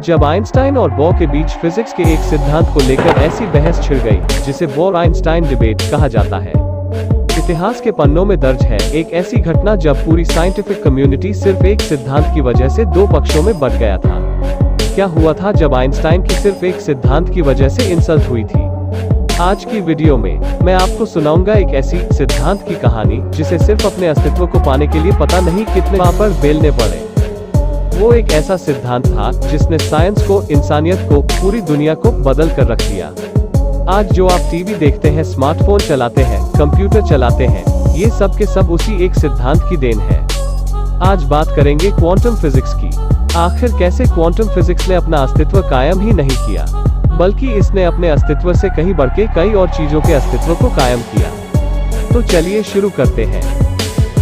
जब आइंस्टाइन और बोर के बीच फिजिक्स के एक सिद्धांत को लेकर ऐसी बहस छिड़ गई जिसे बोर-आइंस्टाइन डिबेट कहा जाता है। इतिहास के पन्नों में दर्ज है एक ऐसी घटना जब पूरी साइंटिफिक कम्युनिटी सिर्फ एक सिद्धांत की वजह से दो पक्षों में बंट गया था। क्या हुआ था जब आइंस्टाइन की सिर्फ एक सिद्धांत की वजह से इंसल्ट हुई थी? आज की वीडियो में मैं आपको सुनाऊंगा एक ऐसी सिद्धांत की कहानी जिसे सिर्फ अपने अस्तित्व को पाने के लिए पता नहीं कितने वहां पर बेलने पड़े। वो एक ऐसा सिद्धांत था जिसने साइंस को, इंसानियत को, पूरी दुनिया को बदल कर रख दिया। आज जो आप टीवी देखते हैं, स्मार्टफोन चलाते हैं, कंप्यूटर चलाते हैं, ये सब के सब उसी एक सिद्धांत की देन है। आज बात करेंगे क्वांटम फिजिक्स की। आखिर कैसे क्वांटम फिजिक्स ने अपना अस्तित्व कायम ही नहीं किया, बल्कि इसने अपने अस्तित्व से कहीं बढ़ के कई और चीजों के अस्तित्व को कायम किया। तो चलिए शुरू करते हैं।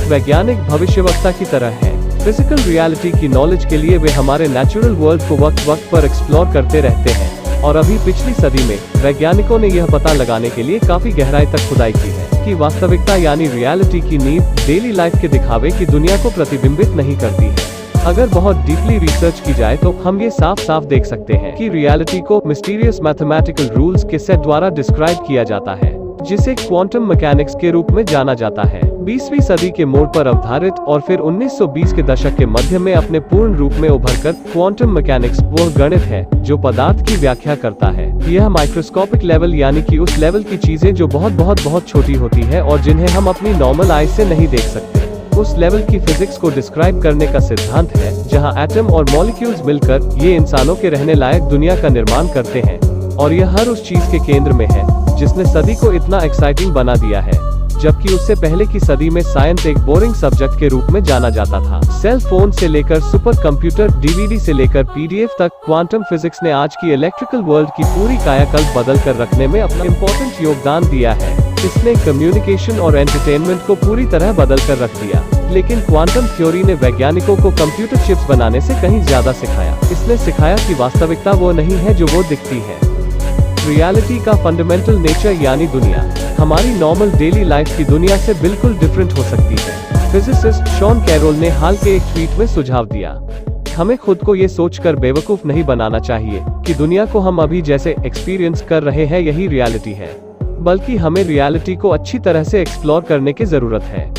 वैज्ञानिक भविष्यवक्ता की तरह है। फिजिकल रियलिटी की नॉलेज के लिए वे हमारे नेचुरल वर्ल्ड को वक्त वक्त पर एक्सप्लोर करते रहते हैं, और अभी पिछली सदी में वैज्ञानिकों ने यह पता लगाने के लिए काफी गहराई तक खुदाई की है कि वास्तविकता यानी रियलिटी की नींव डेली लाइफ के दिखावे की दुनिया को प्रतिबिंबित नहीं करती है। अगर बहुत डीपली रिसर्च की जाए तो हम ये साफ साफ देख सकते हैं कि रियलिटी को मिस्टीरियस मैथमेटिकल रूल्स के सेट द्वारा डिस्क्राइब किया जाता है, जिसे क्वांटम मैकेनिक्स के रूप में जाना जाता है। 20वीं सदी के मोड़ पर अवधारित और फिर 1920 के दशक के मध्य में अपने पूर्ण रूप में उभरकर क्वांटम मैकेनिक्स वह गणित है जो पदार्थ की व्याख्या करता है। यह माइक्रोस्कोपिक लेवल यानी कि उस लेवल की चीजें जो बहुत छोटी होती है और जिन्हें हम अपनी नॉर्मल आई से नहीं देख सकते, उस लेवल की फिजिक्स को डिस्क्राइब करने का सिद्धांत है, जहां एटम और मॉलिक्यूल्स मिलकर ये इंसानों के रहने लायक दुनिया का निर्माण करते हैं। और यह हर उस चीज के केंद्र में है जिसने सदी को इतना एक्साइटिंग बना दिया है, जबकि उससे पहले की सदी में साइंस एक बोरिंग सब्जेक्ट के रूप में जाना जाता था। सेल फोन से लेकर सुपर कंप्यूटर, डीवीडी से लेकर पीडीएफ तक, क्वांटम फिजिक्स ने आज की इलेक्ट्रिकल वर्ल्ड की पूरी कायाकल्प बदल कर रखने में अपना इम्पोर्टेंट योगदान दिया है। इसने कम्युनिकेशन और एंटरटेनमेंट को पूरी तरह बदल कर रख दिया। लेकिन क्वांटम थ्योरी ने वैज्ञानिकों को कंप्यूटर चिप्स बनाने से कहीं ज्यादा सिखाया। इसने सिखाया कि वास्तविकता वो नहीं है जो वो दिखती है। रियलिटी का फंडामेंटल नेचर यानी दुनिया हमारी नॉर्मल डेली लाइफ की दुनिया से बिल्कुल डिफरेंट हो सकती है। फिजिसिस्ट शॉन कैरोल ने हाल के एक ट्वीट में सुझाव दिया, हमें खुद को ये सोचकर बेवकूफ नहीं बनाना चाहिए कि दुनिया को हम अभी जैसे एक्सपीरियंस कर रहे हैं यही रियलिटी है, बल्कि हमें रियलिटी को अच्छी तरह से एक्सप्लोर करने की जरूरत है।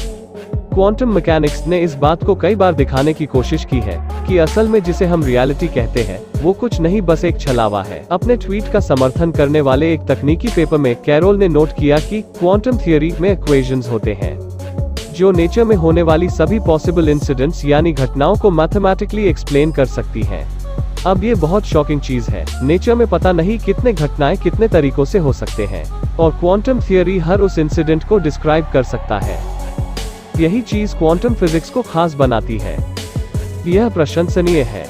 क्वांटम मैकेनिक्स ने इस बात को कई बार दिखाने की कोशिश की है कि असल में जिसे हम रियलिटी कहते हैं वो कुछ नहीं, बस एक छलावा है। अपने ट्वीट का समर्थन करने वाले एक तकनीकी पेपर में कैरोल ने नोट किया कि क्वांटम थियरी में इक्वेशंस होते हैं जो नेचर में होने वाली सभी पॉसिबल इंसिडेंट्स यानी घटनाओं को मैथमेटिकली एक्सप्लेन कर सकती हैं। अब ये बहुत शॉकिंग चीज है। नेचर में पता नहीं कितने घटनाएं कितने तरीकों से हो सकते हैं, और क्वांटम थियरी हर उस इंसिडेंट को डिस्क्राइब कर सकता है। यही चीज क्वांटम फिजिक्स को खास बनाती है। यह प्रशंसनीय है।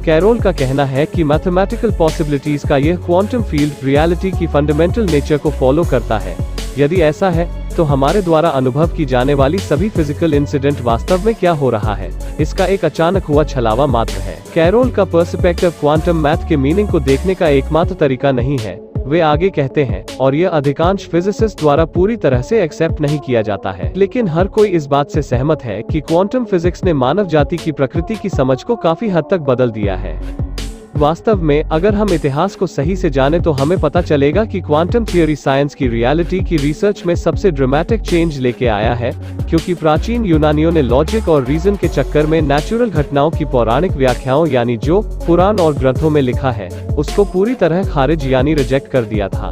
कैरोल का कहना है कि मैथमेटिकल पॉसिबिलिटीज का यह क्वांटम फील्ड रियलिटी की फंडामेंटल नेचर को फॉलो करता है। यदि ऐसा है तो हमारे द्वारा अनुभव की जाने वाली सभी फिजिकल इंसिडेंट वास्तव में क्या हो रहा है, इसका एक अचानक हुआ छलावा मात्र है। कैरोल का पर्सपेक्टिव क्वांटम मैथ के मीनिंग को देखने का एकमात्र तरीका नहीं है, वे आगे कहते हैं, और यह अधिकांश फिजिसिस्ट द्वारा पूरी तरह से एक्सेप्ट नहीं किया जाता है। लेकिन हर कोई इस बात से सहमत है कि क्वांटम फिजिक्स ने मानव जाति की प्रकृति की समझ को काफी हद तक बदल दिया है। वास्तव में अगर हम इतिहास को सही से जाने तो हमें पता चलेगा कि क्वांटम थियरी साइंस की रियलिटी की रिसर्च में सबसे ड्रामेटिक चेंज लेके आया है, क्योंकि प्राचीन यूनानियों ने लॉजिक और रीजन के चक्कर में नेचुरल घटनाओं की पौराणिक व्याख्याओं यानी जो पुराण और ग्रंथों में लिखा है उसको पूरी तरह खारिज यानी रिजेक्ट कर दिया था।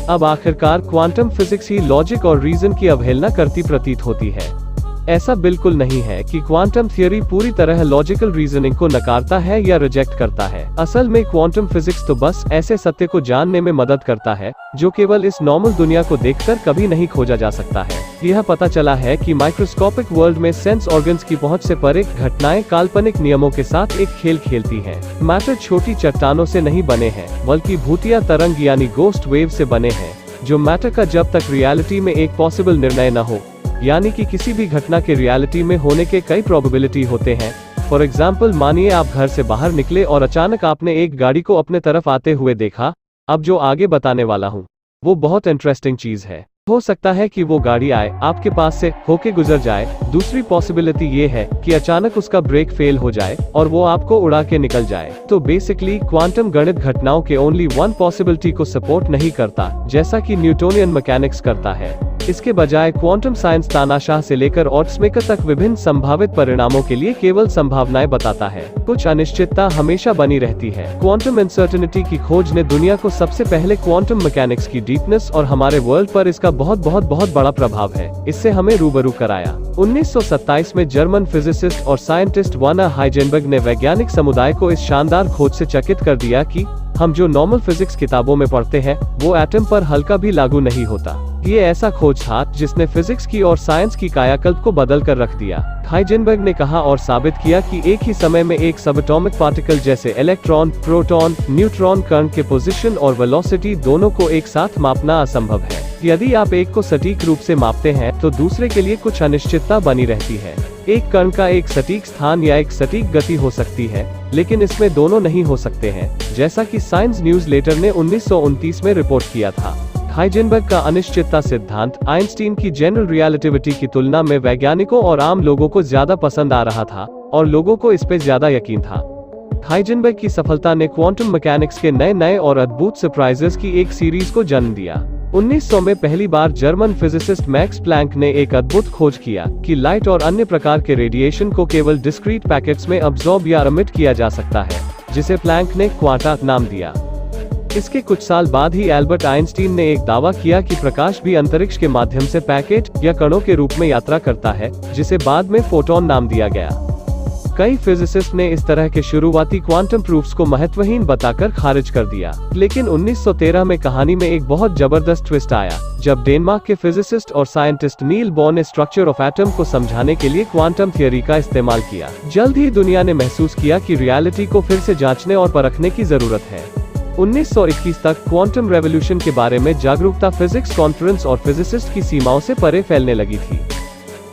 अब आखिरकार क्वांटम फिजिक्स ही लॉजिक और रीजन की अवहेलना करती प्रतीत होती है। ऐसा बिल्कुल नहीं है कि क्वांटम थियरी पूरी तरह लॉजिकल रीजनिंग को नकारता है या रिजेक्ट करता है। असल में क्वांटम फिजिक्स तो बस ऐसे सत्य को जानने में मदद करता है जो केवल इस नॉर्मल दुनिया को देखकर कभी नहीं खोजा जा सकता है। यह पता चला है कि माइक्रोस्कोपिक वर्ल्ड में सेंस ऑर्गन्स की पहुंच से परे घटनाएं काल्पनिक नियमों के साथ एक खेल खेलती हैं। मैटर छोटी चट्टानों से नहीं बने हैं, बल्कि भूतिया तरंग यानी गोस्ट वेव से बने हैं, जो मैटर का जब तक रियलिटी में एक पॉसिबल निर्णय न हो, यानी कि किसी भी घटना के रियलिटी में होने के कई प्रोबेबिलिटी होते हैं। फॉर एग्जाम्पल, मानिए आप घर से बाहर निकले और अचानक आपने एक गाड़ी को अपने तरफ आते हुए देखा। अब जो आगे बताने वाला हूँ वो बहुत इंटरेस्टिंग चीज है। हो सकता है कि वो गाड़ी आए, आपके पास से होके गुजर जाए। दूसरी पॉसिबिलिटी ये है कि अचानक उसका ब्रेक फेल हो जाए और वो आपको उड़ा के निकल जाए। तो बेसिकली क्वांटम गणित घटनाओं के ओनली वन पॉसिबिलिटी को सपोर्ट नहीं करता, जैसा कि न्यूटोनियन मैकेनिक्स करता है। इसके बजाय क्वांटम साइंस तानाशाह से लेकर ऑड्समेकर तक विभिन्न संभावित परिणामों के लिए केवल संभावनाएं बताता है। कुछ अनिश्चितता हमेशा बनी रहती है। क्वांटम अनसर्टेनिटी की खोज ने दुनिया को सबसे पहले क्वांटम मैकेनिक्स की डीपनेस और हमारे वर्ल्ड पर इसका बहुत बड़ा प्रभाव है, इससे हमें रूबरू कराया। 1927 में जर्मन फिजिसिस्ट और साइंटिस्ट वर्नर हाइजेनबर्ग ने वैज्ञानिक समुदाय को इस शानदार खोज से चकित कर दिया कि हम जो नॉर्मल फिजिक्स किताबों में पढ़ते हैं वो एटम पर हल्का भी लागू नहीं होता। ये ऐसा खोज था जिसने फिजिक्स की और साइंस की कायाकल्प को बदल कर रख दिया। हाइजेनबर्ग ने कहा और साबित किया कि एक ही समय में एक सबएटॉमिक पार्टिकल जैसे इलेक्ट्रॉन, प्रोटॉन, न्यूट्रॉन कण के पोजीशन और वेलोसिटी दोनों को एक साथ मापना असंभव है। यदि आप एक को सटीक रूप से मापते हैं तो दूसरे के लिए कुछ अनिश्चितता बनी रहती है। एक कण का एक सटीक स्थान या एक सटीक गति हो सकती है, लेकिन इसमें दोनों नहीं हो सकते हैं, जैसा कि साइंस न्यूज लेटर ने 1929 में रिपोर्ट किया था। हाइजेनबर्ग का अनिश्चितता सिद्धांत आइंस्टीन की जनरल रिलेटिविटी की तुलना में वैज्ञानिकों और आम लोगों को ज्यादा पसंद आ रहा था और लोगों को इस पे ज्यादा यकीन था। हाइजेनबर्ग की सफलता ने क्वांटम मैकेनिक्स के नए और अद्भुत सरप्राइजेस की एक सीरीज को जन्म दिया। 1900 में पहली बार जर्मन फिजिसिस्ट मैक्स प्लैंक ने एक अद्भुत खोज किया कि लाइट और अन्य प्रकार के रेडिएशन को केवल डिस्क्रीट पैकेट्स में अब्सॉर्ब या एमिट किया जा सकता है, जिसे प्लैंक ने क्वांटा नाम दिया। इसके कुछ साल बाद ही एल्बर्ट आइंस्टीन ने एक दावा किया कि प्रकाश भी अंतरिक्ष के माध्यम से पैकेट या कणों के रूप में यात्रा करता है, जिसे बाद में फोटोन नाम दिया गया। कई फिजिसिस्ट ने इस तरह के शुरुआती क्वांटम प्रूफ्स को महत्वहीन बताकर खारिज कर दिया, लेकिन 1913 में कहानी में एक बहुत जबरदस्त ट्विस्ट आया, जब डेनमार्क के फिजिसिस्ट और साइंटिस्ट नील बोर ने स्ट्रक्चर ऑफ एटम को समझाने के लिए क्वांटम थियरी का इस्तेमाल किया। जल्द ही दुनिया ने महसूस किया कि रियलिटी को फिर से जांचने और परखने की जरूरत है। 1921 तक क्वांटम रेवोल्यूशन के बारे में जागरूकता फिजिक्स कॉन्फ्रेंस और फिजिसिस्ट की सीमाओं से परे फैलने लगी थी।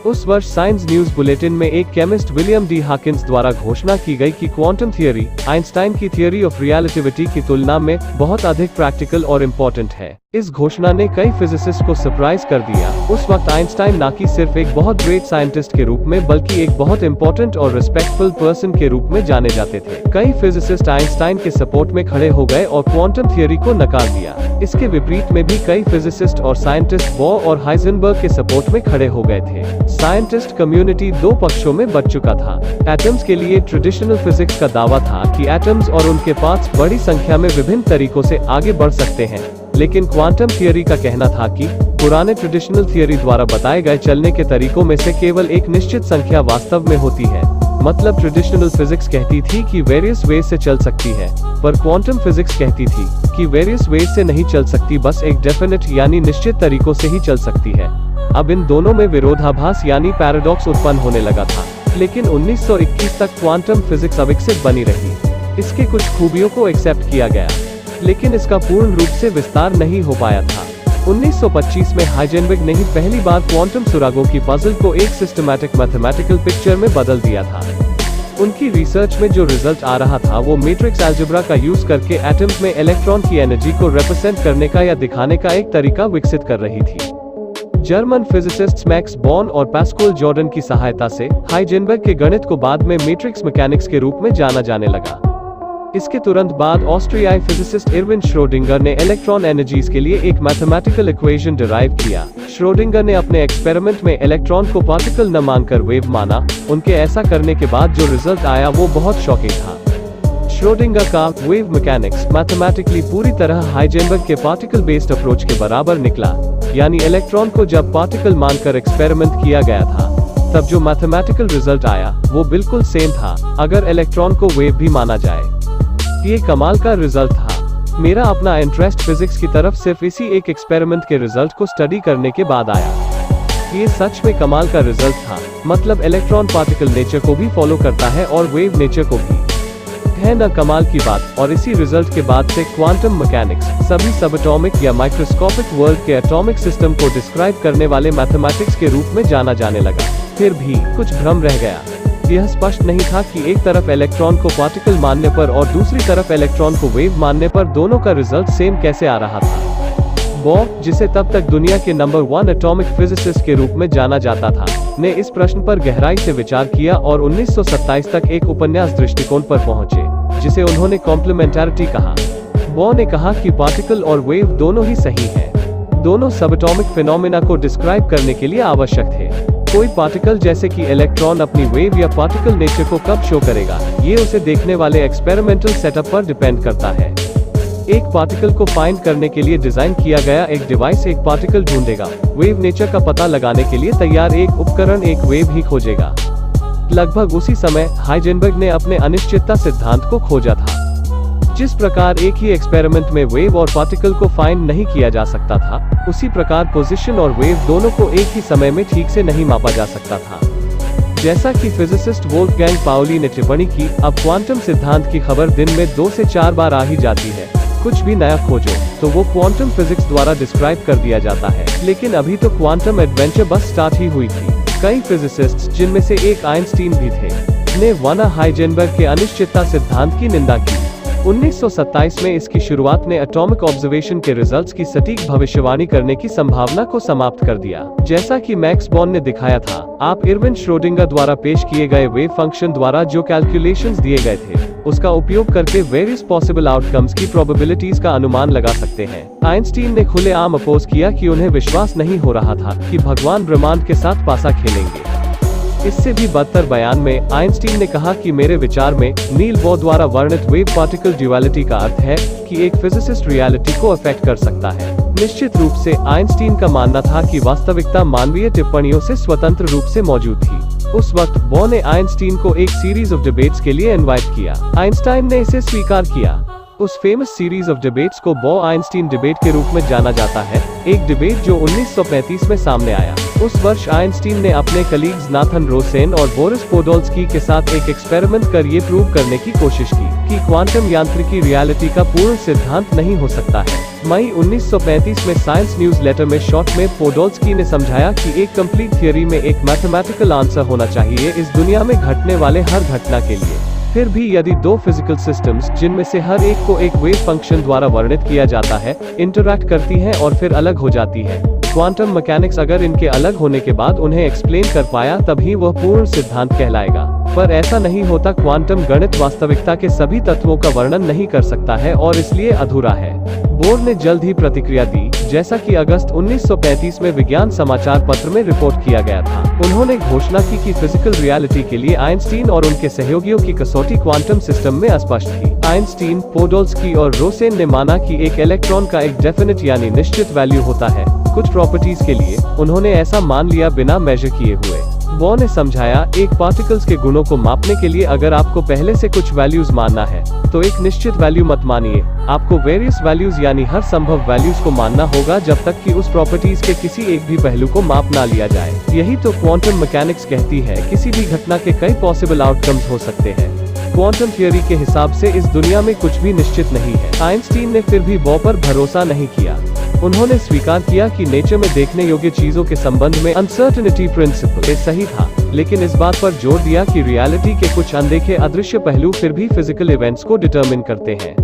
उस वर्ष साइंस न्यूज बुलेटिन में एक केमिस्ट विलियम डी हॉकिंस द्वारा घोषणा की गई कि क्वांटम थियरी आइंस्टाइन की थियरी ऑफ रिलेटिविटी की तुलना में बहुत अधिक प्रैक्टिकल और इम्पोर्टेंट है। इस घोषणा ने कई फिजिसिस्ट को सरप्राइज कर दिया। उस वक्त आइंस्टाइन न कि सिर्फ एक बहुत ग्रेट साइंटिस्ट के रूप में बल्कि एक बहुत इम्पोर्टेंट और रिस्पेक्टफुल पर्सन के रूप में जाने जाते थे। कई फिजिसिस्ट आइंस्टाइन के सपोर्ट में खड़े हो गए और क्वांटम थियरी को नकार दिया। इसके विपरीत में भी कई फिजिसिस्ट और साइंटिस्ट बोर और हाइजेनबर्ग के सपोर्ट में खड़े हो गए थे। साइंटिस्ट कम्युनिटी दो पक्षों में बंट चुका था। एटम्स के लिए ट्रेडिशनल फिजिक्स का दावा था कि एटम्स और उनके पार्ट्स बड़ी संख्या में विभिन्न तरीकों से आगे बढ़ सकते हैं, लेकिन क्वांटम थियरी का कहना था कि पुराने ट्रेडिशनल थियरी द्वारा बताए गए चलने के तरीकों में से केवल एक निश्चित संख्या वास्तव में होती है। मतलब ट्रेडिशनल फिजिक्स कहती थी कि वेरियस वेज से चल सकती है, पर क्वांटम फिजिक्स कहती थी कि वेरियस वेज से नहीं चल सकती, बस एक डेफिनेट यानी निश्चित तरीकों से ही चल सकती है। अब इन दोनों में विरोधाभास यानी पैराडॉक्स उत्पन्न होने लगा था, लेकिन 1921 तक क्वांटम फिजिक्स अविकसित बनी रही। इसके कुछ खूबियों को एक्सेप्ट किया गया, लेकिन इसका पूर्ण रूप से विस्तार नहीं हो पाया था। 1925 में हाइजेनबर्ग ने ही पहली बार क्वांटम सुरागों की पजल को एक सिस्टमैटिक मैथमेटिकल पिक्चर में बदल दिया था। उनकी रिसर्च में जो रिजल्ट आ रहा था वो मैट्रिक्स अलजेब्रा का यूज करके एटम्स में इलेक्ट्रॉन की एनर्जी को रिप्रेजेंट करने का या दिखाने का एक तरीका विकसित कर रही थी। जर्मन फिजिसिस्ट्स मैक्स बॉर्न और पास्कल जॉर्डन की सहायता से हाइजेनबर्ग के गणित को बाद में मैट्रिक्स मैकेनिक्स के रूप में जाना जाने लगा। इसके तुरंत बाद ऑस्ट्रियाई फिजिसिस्ट इरविन श्रोडिंगर ने इलेक्ट्रॉन एनर्जीज के लिए एक मैथमेटिकल इक्वेशन डिराइव किया। श्रोडिंगर ने अपने एक्सपेरिमेंट में इलेक्ट्रॉन को पार्टिकल न मानकर वेव माना। उनके ऐसा करने के बाद जो रिजल्ट आया वो बहुत शॉकिंग था। श्रोडिंगर का वेव मैकेनिक्स मैथमेटिकली पूरी तरह हाइजेनबर्ग के पार्टिकल बेस्ड अप्रोच के बराबर निकला, यानी इलेक्ट्रॉन को जब पार्टिकल मानकर एक्सपेरिमेंट किया गया था तब जो मैथमेटिकल रिजल्ट आया वो बिल्कुल सेम था अगर इलेक्ट्रॉन को वेव भी माना जाए। ये कमाल का रिजल्ट था। मेरा अपना इंटरेस्ट फिजिक्स की तरफ सिर्फ इसी एक एक्सपेरिमेंट के रिजल्ट को स्टडी करने के बाद आया। ये सच में कमाल का रिजल्ट था। मतलब इलेक्ट्रॉन पार्टिकल नेचर को भी फॉलो करता है और वेव नेचर को भी। है ना कमाल की बात। और इसी रिजल्ट के बाद से क्वांटम मैकेनिक्स सभी सबएटॉमिक या माइक्रोस्कोपिक वर्ल्ड के एटॉमिक सिस्टम को डिस्क्राइब करने वाले मैथमेटिक्स के रूप में जाना जाने लगा। फिर भी कुछ भ्रम रह गया। यह स्पष्ट नहीं था कि एक तरफ इलेक्ट्रॉन को पार्टिकल मानने पर और दूसरी तरफ इलेक्ट्रॉन को वेव मानने पर दोनों का रिजल्ट सेम कैसे आ रहा था। बॉर, जिसे तब तक दुनिया के नंबर 1 एटॉमिक फिजिसिस्ट के रूप में जाना जाता था, ने इस प्रश्न पर गहराई से विचार किया और 1927 तक एक उपन्यास दृष्टिकोण पर पहुंचे, जिसे उन्होंने कॉम्प्लीमेंटैरिटी कहा। बॉर ने कहा कि पार्टिकल और वेव दोनों ही सही हैं। दोनों सबएटॉमिक फिनोमेना को डिस्क्राइब करने के लिए आवश्यक थे। कोई पार्टिकल जैसे कि इलेक्ट्रॉन अपनी वेव या पार्टिकल नेचर को कब शो करेगा, ये उसे देखने वाले एक्सपेरिमेंटल सेटअप पर डिपेंड करता है। एक पार्टिकल को फाइंड करने के लिए डिजाइन किया गया एक डिवाइस एक पार्टिकल ढूंढेगा। वेव नेचर का पता लगाने के लिए तैयार एक उपकरण एक वेव ही खोजेगा। लगभग उसी समय हाइजेनबर्ग ने अपने अनिश्चितता सिद्धांत को खोजा था। जिस प्रकार एक ही एक्सपेरिमेंट में वेव और पार्टिकल को फाइंड नहीं किया जा सकता था, उसी प्रकार पोजीशन और वेव दोनों को एक ही समय में ठीक से नहीं मापा जा सकता था। जैसा कि फिजिसिस्ट वोल्फगैंग पाउली ने टिप्पणी की, अब क्वांटम सिद्धांत की खबर दिन में 2 से 4 बार आ ही जाती है। कुछ भी नया खोजो तो वो क्वांटम फिजिक्स द्वारा डिस्क्राइब कर दिया जाता है, लेकिन अभी तो क्वांटम एडवेंचर बस स्टार्ट ही हुई थी। कई फिजिसिस्ट्स, जिनमें से एक आइंस्टीन भी थे, ने वर्नर हाइजेनबर्ग के अनिश्चितता सिद्धांत की निंदा की। 1927 में इसकी शुरुआत ने एटॉमिक ऑब्जर्वेशन के रिजल्ट्स की सटीक भविष्यवाणी करने की संभावना को समाप्त कर दिया। जैसा कि मैक्स बॉर्न ने दिखाया था, आप इरविन श्रोडिंगर द्वारा पेश किए गए वेव फंक्शन द्वारा जो कैलकुलेशंस दिए गए थे, उसका उपयोग करके वेरियस पॉसिबल आउटकम्स की प्रोबेबिलिटीज का अनुमान लगा सकते हैं। आइंस्टीन ने खुलेआम अपोज किया कि उन्हें विश्वास नहीं हो रहा था कि भगवान ब्रह्मांड के साथ पासा खेलेंगे। इससे भी बदतर बयान में आइंस्टीन ने कहा कि मेरे विचार में नील बोर द्वारा वर्णित वेव पार्टिकल ड्युअलिटी का अर्थ है कि एक फिजिसिस्ट रियलिटी को अफेक्ट कर सकता है। निश्चित रूप से आइंस्टीन का मानना था कि वास्तविकता मानवीय टिप्पणियों से स्वतंत्र रूप से मौजूद थी। उस वक्त बोर ने आइंस्टीन को एक सीरीज ऑफ डिबेट्स के लिए इनवाइट किया। आइंस्टाइन ने इसे स्वीकार किया। उस फेमस सीरीज ऑफ डिबेट्स को बोर आइंस्टीन डिबेट के रूप में जाना जाता है, एक डिबेट जो 1935 में सामने आया। उस वर्ष आइंस्टीन ने अपने कलीग्स नाथन रोसेन और बोरिस पोडोल्स्की के साथ एक एक्सपेरिमेंट कर ये प्रूव करने की कोशिश की कि क्वांटम यांत्रिकी रियलिटी का पूर्ण सिद्धांत नहीं हो सकता है। मई 1935 में साइंस न्यूज लेटर में शॉर्ट में पोडोल्स्की ने समझाया कि एक कंप्लीट थियरी में एक मैथमेटिकल आंसर होना चाहिए इस दुनिया में घटने वाले हर घटना के लिए। फिर भी यदि दो फिजिकल सिस्टम्स, जिनमें से हर एक को एक वेव फंक्शन द्वारा वर्णित किया जाता है, इंटरैक्ट करती हैं और फिर अलग हो जाती है, क्वांटम मैकेनिक्स अगर इनके अलग होने के बाद उन्हें एक्सप्लेन कर पाया तभी वह पूर्ण सिद्धांत कहलाएगा। पर ऐसा नहीं होता। क्वांटम गणित वास्तविकता के सभी तत्वों का वर्णन नहीं कर सकता है और इसलिए अधूरा है। बोर ने जल्द ही प्रतिक्रिया दी, जैसा कि अगस्त 1935 में विज्ञान समाचार पत्र में रिपोर्ट किया गया था। उन्होंने घोषणा की कि फिजिकल रियलिटी के लिए आइंस्टीन और उनके सहयोगियों की कसौटी क्वांटम सिस्टम में अस्पष्ट थी। आइंस्टीन, पोडोल्स्की और रोसेन ने माना कि एक इलेक्ट्रॉन का एक डेफिनेट यानी निश्चित वैल्यू होता है कुछ प्रॉपर्टीज के लिए। उन्होंने ऐसा मान लिया बिना मेजर किए हुए। बोर ने समझाया, एक पार्टिकल्स के गुणों को मापने के लिए अगर आपको पहले से कुछ वैल्यूज मानना है तो एक निश्चित वैल्यू मत मानिए, आपको वेरियस वैल्यूज यानी हर संभव वैल्यूज को मानना होगा जब तक कि उस प्रॉपर्टीज के किसी एक भी पहलू को माप ना लिया जाए। यही तो क्वांटम मैकेनिक्स कहती है, किसी भी घटना के कई पॉसिबल आउटकम्स हो सकते हैं। क्वांटम थियोरी के हिसाब से इस दुनिया में कुछ भी निश्चित नहीं है। आइंस्टीन ने फिर भी बोर पर भरोसा नहीं किया। उन्होंने स्वीकार किया कि नेचर में देखने योग्य चीजों के संबंध में अनसर्टेनिटी प्रिंसिपल सही था, लेकिन इस बात पर जोर दिया कि रियलिटी के कुछ अनदेखे अदृश्य पहलू फिर भी फिजिकल इवेंट्स को डिटरमिन करते हैं।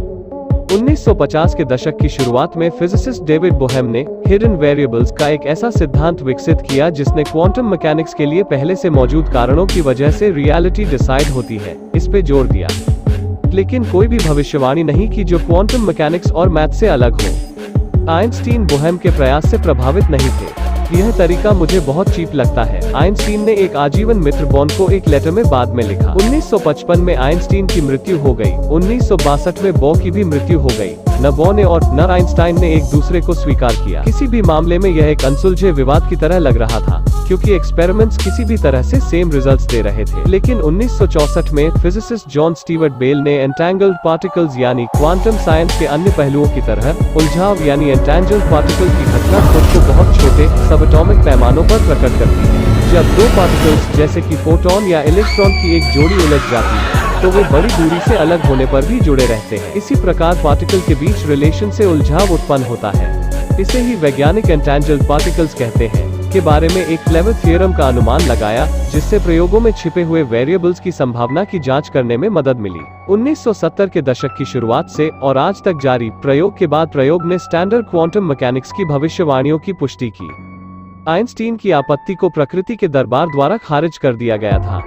1950 के दशक की शुरुआत में फिजिसिस्ट डेविड बोहेम ने हिडन वेरिएबल्स का एक ऐसा सिद्धांत विकसित किया जिसने क्वांटम मैकेनिक्स के लिए पहले से मौजूद कारणों की वजह से रियलिटी डिसाइड होती है, इस पे जोर दिया। लेकिन कोई भी भविष्यवाणी नहीं की जो क्वांटम मैकेनिक्स और मैथ से अलग हो। आइंस्टीन बोहेम के प्रयास से प्रभावित नहीं थे। यह तरीका मुझे बहुत चीप लगता है, आइंस्टीन ने एक आजीवन मित्र बॉन्ड को एक लेटर में बाद में लिखा। 1955 में आइंस्टीन की मृत्यु हो गई। 1962 में बोर की भी मृत्यु हो गई। न बोर ने और न आइंस्टाइन ने एक दूसरे को स्वीकार किया। किसी भी मामले में यह एक अनसुलझे विवाद की तरह लग रहा था, क्योंकि एक्सपेरिमेंट्स किसी भी तरह से सेम रिजल्ट्स दे रहे थे। लेकिन 1964 में फिजिसिस्ट जॉन स्टीवर्ट बेल ने एंटैंगल्ड पार्टिकल्स यानी क्वांटम साइंस के अन्य पहलुओं की तरह उलझाव यानी एंटैंगल्ड पार्टिकल की घटना खुद को बहुत छोटे सबएटॉमिक पैमानों पर प्रकट करती है। जब दो पार्टिकल्स जैसे कि फोटॉन या इलेक्ट्रॉन की एक जोड़ी उलझ जाती है तो वे बड़ी दूरी से अलग होने पर भी जुड़े रहते हैं। इसी प्रकार पार्टिकल के बीच रिलेशन से उलझाव उत्पन्न होता है। इसे ही वैज्ञानिक एंटैंगल्ड पार्टिकल्स कहते हैं। के बारे में एक क्लेवर थ्योरम का अनुमान लगाया, जिससे प्रयोगों में छिपे हुए वेरिएबल्स की संभावना की जांच करने में मदद मिली। 1970 के दशक की शुरुआत से और आज तक जारी प्रयोग के बाद प्रयोग ने स्टैंडर्ड क्वांटम मैकेनिक्स की भविष्यवाणियों की पुष्टि की। आइंस्टीन की आपत्ति को प्रकृति के दरबार द्वारा खारिज कर दिया गया था।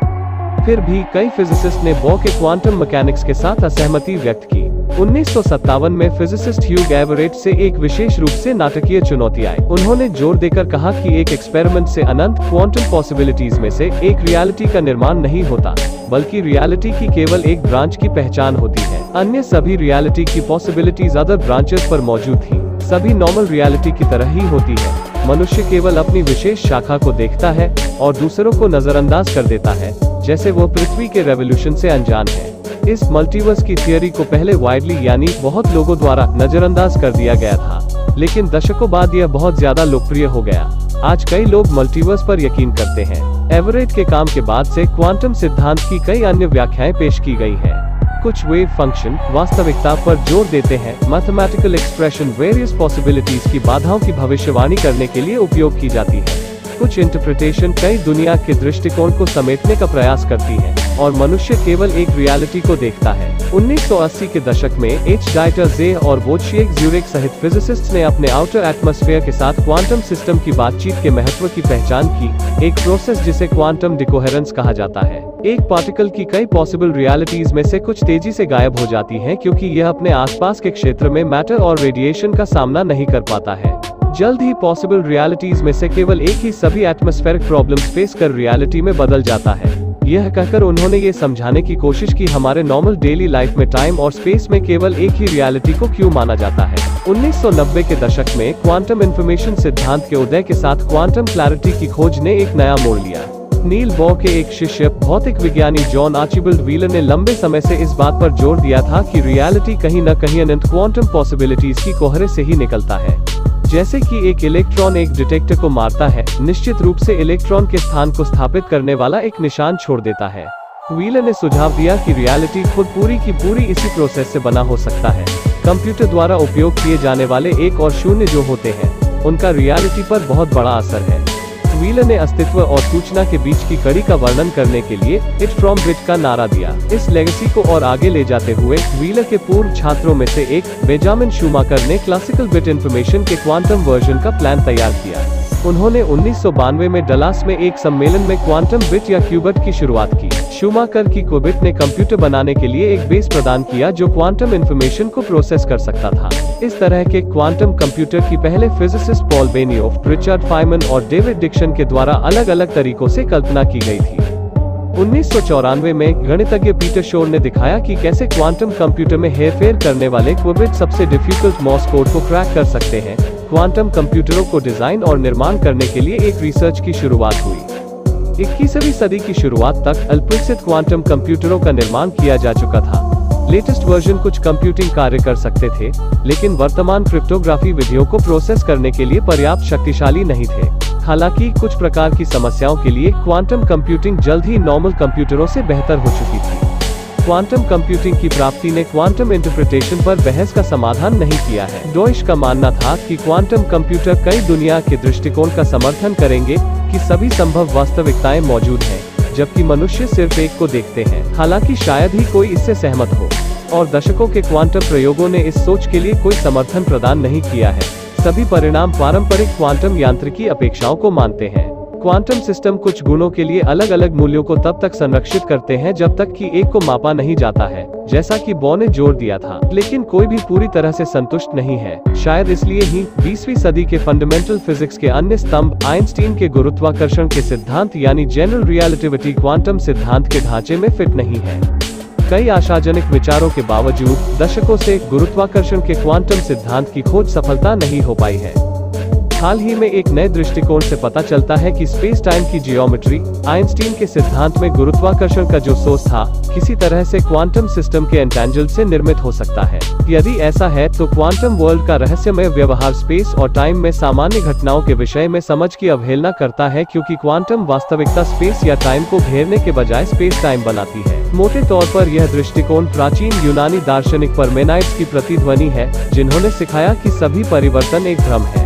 फिर भी कई फिजिसिस्ट ने बॉर के क्वांटम मैकेनिक्स के साथ असहमति व्यक्त की। 1957 में फिजिसिस्ट ह्यूग एवरेट से एक विशेष रूप से नाटकीय चुनौती आई। उन्होंने जोर देकर कहा कि एक एक्सपेरिमेंट से अनंत क्वांटम पॉसिबिलिटीज में से एक रियलिटी का निर्माण नहीं होता, बल्कि रियलिटी की केवल एक ब्रांच की पहचान होती है। अन्य सभी रियलिटी की पॉसिबिलिटीज अदर ब्रांचेस पर मौजूद थी। सभी नॉर्मल रियलिटी की तरह ही होती है। मनुष्य केवल अपनी विशेष शाखा को देखता है और दूसरों को नजरअंदाज कर देता है, जैसे वो पृथ्वी के रेवोल्यूशन से अनजान है। इस मल्टीवर्स की थियरी को पहले वाइडली यानी बहुत लोगों द्वारा नजरअंदाज कर दिया गया था, लेकिन दशकों बाद यह बहुत ज्यादा लोकप्रिय हो गया। आज कई लोग मल्टीवर्स पर यकीन करते हैं। एवरेट के काम के बाद से क्वांटम सिद्धांत की कई अन्य व्याख्याएं पेश की गई हैं। कुछ वेव फंक्शन वास्तविकता पर जोर देते हैं। मैथमेटिकल एक्सप्रेशन वेरियस पॉसिबिलिटीज की बाधाओं की भविष्यवाणी करने के लिए उपयोग की जाती है। कुछ इंटरप्रिटेशन कई दुनिया के दृष्टिकोण को समेटने का प्रयास करती है और मनुष्य केवल एक रियलिटी को देखता है। 1980 के दशक में एच डाइटर जे और वोजिएक ज़्यूरिख सहित फिजिसिस्ट्स ने अपने आउटर एटमॉस्फेयर के साथ क्वांटम सिस्टम की बातचीत के महत्व की पहचान की, एक प्रोसेस जिसे क्वांटम डिकोहेरेंस कहा जाता है। एक पार्टिकल की कई पॉसिबल रियलिटीज में से कुछ तेजी से गायब हो जाती हैं क्योंकि यह अपने आसपास के क्षेत्र में मैटर और रेडिएशन का सामना नहीं कर पाता है। जल्द ही पॉसिबल रियलिटीज में से केवल एक ही सभी एटमॉस्फेरिक प्रॉब्लम्स फेस कर रियलिटी में बदल जाता है। यह कहकर उन्होंने ये समझाने की कोशिश की हमारे नॉर्मल डेली लाइफ में टाइम और स्पेस में केवल एक ही रियलिटी को क्यों माना जाता है। 1990 के दशक में क्वांटम इंफॉर्मेशन सिद्धांत के उदय के साथ क्वांटम क्लैरिटी की खोज ने एक नया मोड़ लिया। नील बॉर के एक शिष्य भौतिक विज्ञानी जॉन आर्चिबाल्ड व्हीलर ने लंबे समय से इस बात पर जोर दिया था कि रियलिटी कहीं न कहीं अनंत क्वांटम पॉसिबिलिटीज की कोहरे से ही निकलता है। जैसे कि एक इलेक्ट्रॉन एक डिटेक्टर को मारता है, निश्चित रूप से इलेक्ट्रॉन के स्थान को स्थापित करने वाला एक निशान छोड़ देता है। व्हीलर ने सुझाव दिया कि रियलिटी खुद पूरी की पूरी इसी प्रोसेस से बना हो सकता है। कंप्यूटर द्वारा उपयोग किए जाने वाले एक और शून्य जो होते हैं, उनका रियलिटी पर बहुत बड़ा असर है। व्हीलर ने अस्तित्व और सूचना के बीच की कड़ी का वर्णन करने के लिए इट फ्रॉम बिट का नारा दिया। इस लेगेसी को और आगे ले जाते हुए व्हीलर के पूर्व छात्रों में से एक बेंजामिन शूमाकर ने क्लासिकल बिट इंफॉर्मेशन के क्वांटम वर्जन का प्लान तैयार किया। उन्होंने 1992 में डलास में एक सम्मेलन में क्वांटम बिट या क्यूबिट की शुरुआत की। शूमाकर की क्यूबिट ने कंप्यूटर बनाने के लिए एक बेस प्रदान किया जो क्वांटम इंफॉर्मेशन को प्रोसेस कर सकता था। इस तरह के क्वांटम कंप्यूटर की पहले physicist Paul Benioff, Richard Feynman और डेविड डिक्सन के द्वारा अलग अलग तरीकों से कल्पना की गई थी। 1994 में गणितज्ञ पीटर शोर ने दिखाया कि कैसे क्वांटम कंप्यूटर में हेरफेर करने वाले क्यूबिट सबसे डिफिकल्ट मॉर्स कोड को क्रैक कर सकते हैं। क्वांटम कंप्यूटरों को डिजाइन और निर्माण करने के लिए एक रिसर्च की शुरुआत हुई। 21वीं सदी की शुरुआत तक अल्पविकसित क्वांटम कंप्यूटरों का निर्माण किया जा चुका था। लेटेस्ट वर्जन कुछ कंप्यूटिंग कार्य कर सकते थे, लेकिन वर्तमान क्रिप्टोग्राफी विधियों को प्रोसेस करने के लिए पर्याप्त शक्तिशाली नहीं थे। हालांकि कुछ प्रकार की समस्याओं के लिए क्वांटम कंप्यूटिंग जल्द ही नॉर्मल कंप्यूटरों से बेहतर हो चुकी थी। क्वांटम कंप्यूटिंग की प्राप्ति ने क्वांटम इंटरप्रिटेशन पर बहस का समाधान नहीं किया है। डॉइश का मानना था कि क्वांटम कंप्यूटर कई दुनिया के दृष्टिकोण का समर्थन करेंगे कि सभी संभव वास्तविकताएं मौजूद हैं, जबकि मनुष्य सिर्फ एक को देखते हैं। हालांकि शायद ही कोई इससे सहमत हो, और दशकों के क्वांटम प्रयोगों ने इस सोच के लिए कोई समर्थन प्रदान नहीं किया है। सभी परिणाम पारंपरिक क्वांटम यांत्रिकी अपेक्षाओं को मानते हैं। क्वांटम सिस्टम कुछ गुणों के लिए अलग अलग मूल्यों को तब तक संरक्षित करते हैं जब तक कि एक को मापा नहीं जाता है, जैसा कि बॉर ने जोर दिया था। लेकिन कोई भी पूरी तरह से संतुष्ट नहीं है। शायद इसलिए ही 20वीं सदी के फंडामेंटल फिजिक्स के अन्य स्तंभ आइंस्टीन के गुरुत्वाकर्षण के सिद्धांत यानी जनरल रिलेटिविटी क्वांटम सिद्धांत के ढांचे में फिट नहीं है। कई आशाजनक विचारों के बावजूद दशकों से गुरुत्वाकर्षण के क्वांटम सिद्धांत की खोज सफलता नहीं हो पाई है। हाल ही में एक नए दृष्टिकोण से पता चलता है कि स्पेस टाइम की जियोमेट्री आइंस्टीन के सिद्धांत में गुरुत्वाकर्षण का जो सोर्स था, किसी तरह से क्वांटम सिस्टम के एंटेंजल से निर्मित हो सकता है। यदि ऐसा है तो क्वांटम वर्ल्ड का रहस्यमय व्यवहार स्पेस और टाइम में सामान्य घटनाओं के विषय में समझ की अवहेलना करता है, क्योंकि क्वांटम वास्तविकता स्पेस या टाइम को घेरने के बजाय स्पेस टाइम बनाती है। मोटे तौर पर यह दृष्टिकोण प्राचीन यूनानी दार्शनिक परमेनाइड्स की प्रतिध्वनि है, जिन्होंने सिखाया कि सभी परिवर्तन एक भ्रम है।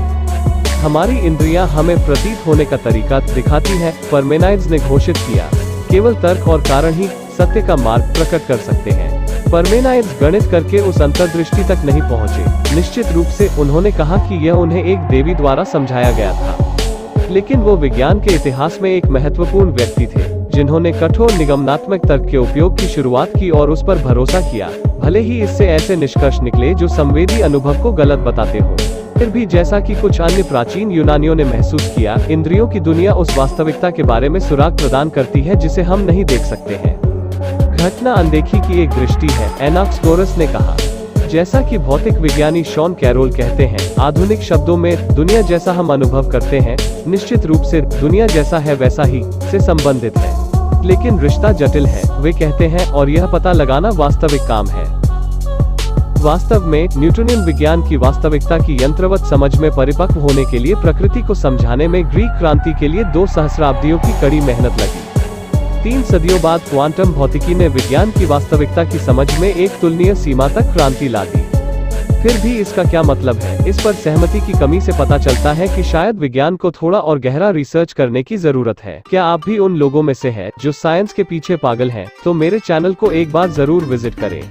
हमारी इंद्रियां हमें प्रतीत होने का तरीका दिखाती हैं, परमेनाइड्स ने घोषित किया। केवल तर्क और कारण ही सत्य का मार्ग प्रकट कर सकते हैं। परमेनाइड्स गणित करके उस अंतर्दृष्टि तक नहीं पहुंचे। निश्चित रूप से उन्होंने कहा कि यह उन्हें एक देवी द्वारा समझाया गया था, लेकिन वो विज्ञान के इतिहास में एक महत्वपूर्ण व्यक्ति थे, जिन्होंने कठोर निगमनात्मक तर्क के उपयोग की शुरुआत की और उस पर भरोसा किया, भले ही इससे ऐसे निष्कर्ष निकले जो संवेदी अनुभव को गलत बताते हो। फिर भी जैसा कि कुछ अन्य प्राचीन यूनानियों ने महसूस किया, इंद्रियों की दुनिया उस वास्तविकता के बारे में सुराग प्रदान करती है जिसे हम नहीं देख सकते हैं। घटना अनदेखी की एक दृष्टि है, एनाक्सगोरस ने कहा। जैसा कि भौतिक विज्ञानी शॉन कैरोल कहते हैं, आधुनिक शब्दों में दुनिया जैसा हम अनुभव करते हैं निश्चित रूप से दुनिया जैसा है वैसा ही से संबंधित है, लेकिन रिश्ता जटिल है, वे कहते हैं, और यह पता लगाना वास्तविक काम है। वास्तव में न्यूटनियन विज्ञान की वास्तविकता की यंत्रवत समझ में परिपक्व होने के लिए प्रकृति को समझाने में ग्रीक क्रांति के लिए 2 सहस्राब्दियों की कड़ी मेहनत लगी। 3 सदियों बाद क्वांटम भौतिकी ने विज्ञान की वास्तविकता की समझ में एक तुलनीय सीमा तक क्रांति ला दी। फिर भी इसका क्या मतलब है, इस पर सहमति की कमी से पता चलता है कि शायद विज्ञान को थोड़ा और गहरा रिसर्च करने की जरूरत है। क्या आप भी उन लोगों में से हैं जो साइंस के पीछे पागल हैं? तो मेरे चैनल को एक बार जरूर विजिट करें।